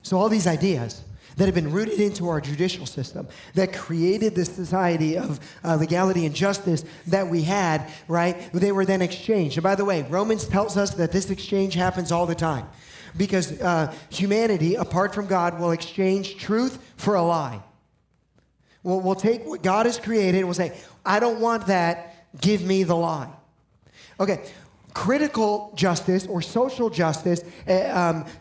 So all these ideas that have been rooted into our judicial system that created this society of legality and justice that we had, right? They were then exchanged. And by the way, Romans tells us that this exchange happens all the time because humanity, apart from God, will exchange truth for a lie. We'll take what God has created and we'll say, I don't want that, give me the lie. Okay. Critical justice or social justice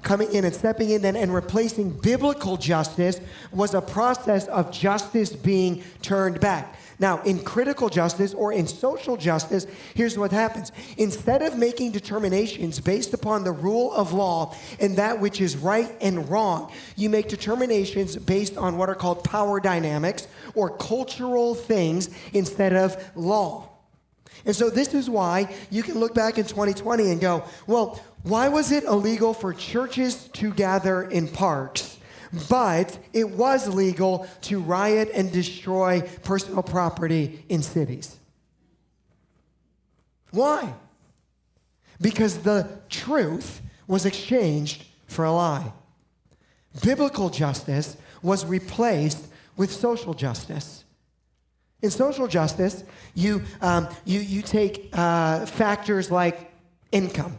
coming in and stepping in and replacing biblical justice was a process of justice being turned back. Now, in critical justice or in social justice, here's what happens. Instead of making determinations based upon the rule of law and that which is right and wrong, you make determinations based on what are called power dynamics or cultural things instead of law. And so this is why you can look back in 2020 and go, well, why was it illegal for churches to gather in parks, but it was legal to riot and destroy personal property in cities? Why? Because the truth was exchanged for a lie. Biblical justice was replaced with social justice. In social justice, you take factors like income,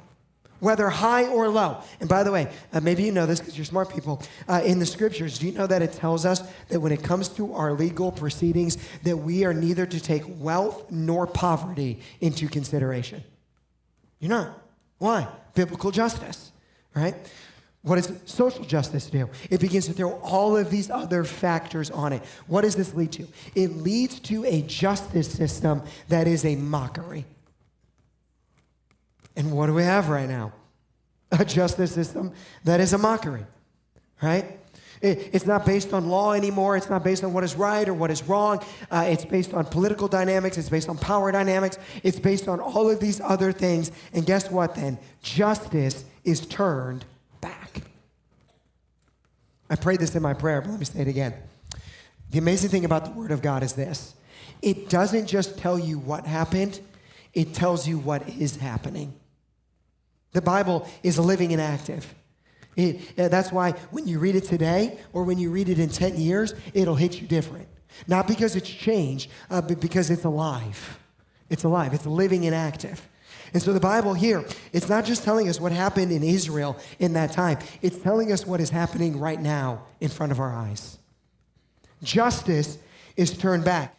whether high or low. And by the way, maybe you know this because you're smart people. In the scriptures, do you know that it tells us that when it comes to our legal proceedings, that we are neither to take wealth nor poverty into consideration? You're not. Why? Biblical justice, right? What does social justice do? It begins to throw all of these other factors on it. What does this lead to? It leads to a justice system that is a mockery. And what do we have right now? A justice system that is a mockery, right? It's not based on law anymore. It's not based on what is right or what is wrong. It's based on political dynamics. It's based on power dynamics. It's based on all of these other things. And guess what then? Justice is turned back. I prayed this in my prayer, but let me say it again. The amazing thing about the Word of God is this. It doesn't just tell you what happened. It tells you what is happening. The Bible is living and active. That's why when you read it today or when you read it in 10 years, it'll hit you different. Not because it's changed, but because it's alive. It's alive. It's living and active. And so the Bible here, it's not just telling us what happened in Israel in that time. It's telling us what is happening right now in front of our eyes. Justice is turned back.